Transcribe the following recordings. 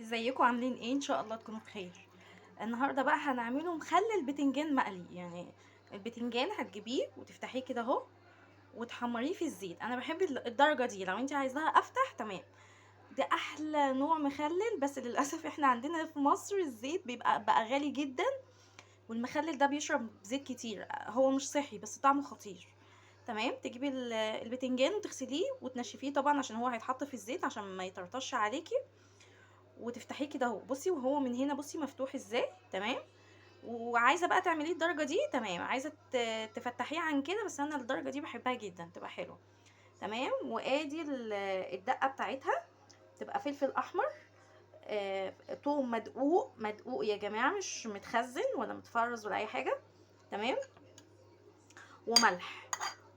ازيكم عاملين ايه؟ ان شاء الله تكونوا بخير. النهارده بقى هنعمله مخلل بتنجان مقلي. يعني البتنجان هتجيبيه وتفتحيه كده اهو وتحمريه في الزيت. انا بحب الدرجه دي. لو انت عايزاها افتح تمام، ده احلى نوع مخلل. بس للاسف احنا عندنا في مصر الزيت بقى غالي جدا، والمخلل ده بيشرب زيت كتير. هو مش صحي بس طعمه خطير. تمام، تجيبي البتنجان وتغسليه وتنشفيه طبعا عشان هو هيتحط في الزيت عشان ما يطرطش عليكي، وتفتحيه كده اهو. بصي وهو من هنا بصي مفتوح ازاي. تمام، وعايزه بقى تعمليه الدرجه دي تمام، عايزه تفتحيه عن كده، بس انا الدرجه دي بحبها جدا تبقى حلوه. تمام، وادي الدقه بتاعتها تبقى فلفل احمر، توم مدقوق مدقوق يا جماعه، مش متخزن ولا متفرز ولا اي حاجه. تمام، وملح،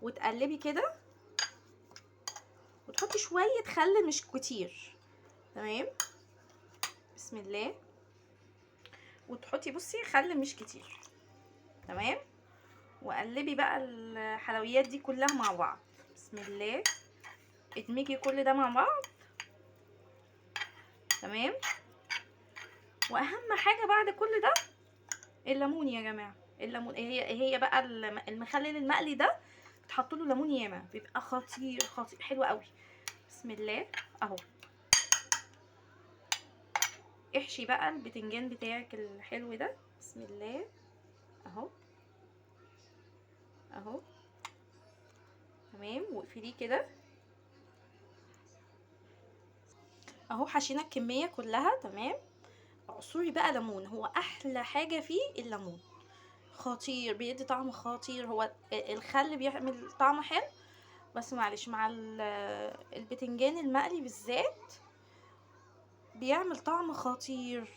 وتقلبي كده وتحطي شويه خل مش كتير. تمام، بسم الله. وتحطي بصي خل مش كتير. تمام، وقلبي بقى الحلويات دي كلها مع بعض. بسم الله، ادمجي كل ده مع بعض. تمام، واهم حاجه بعد كل ده الليمون يا جماعه. الليمون هي بقى المخلل المقلي ده بتحط له ليمون ياما، بيبقى خطير خطير حلو قوي. بسم الله اهو. احشي بقى البتنجان بتاعك الحلو ده. بسم الله اهو اهو. تمام، واقفليه كده اهو. حشينا الكميه كلها. تمام، عصوري بقى ليمون. هو احلى حاجه فيه الليمون، خطير، بيدي طعم خطير. هو الخل بيعمل طعم حلو، بس معلش مع البتنجان المقلي بالذات بيعمل طعم خطير.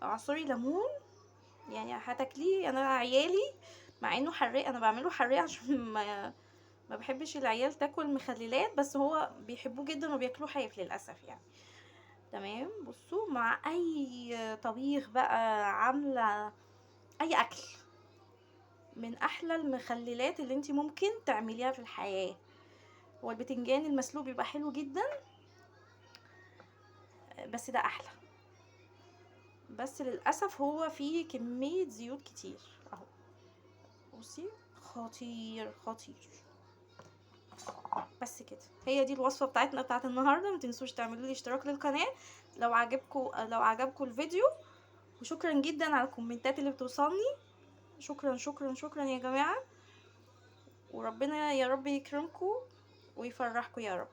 عصري ليمون، يعني هتاكليه. انا عيالي مع انه حراق، انا بعمله حراق عشان ما بحبش العيال تاكل مخللات، بس هو بيحبوه جدا وبياكلوه حاف للاسف يعني. تمام، بصوا مع اي طبيخ بقى، عامله اي اكل، من احلى المخللات اللي انت ممكن تعمليها في الحياة. هو البتنجان المسلوق بيبقى حلو جدا، بس ده احلى. بس للاسف هو فيه كمية زيوت كتير اهو. بصي، خطير خطير. بس كده، هي دي الوصفة بتاعتنا بتاعت النهاردة. ما تنسوش تعملوا لي اشتراك للقناة لو عجبكم الفيديو. وشكرا جدا على الكومنتات اللي بتوصلني. شكرا شكرا شكرا يا جماعة، وربنا يا رب يكرمكم ويفرحكم يا رب.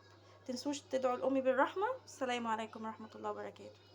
تنسوش تدعوا الأم بالرحمة. السلام عليكم ورحمة الله وبركاته.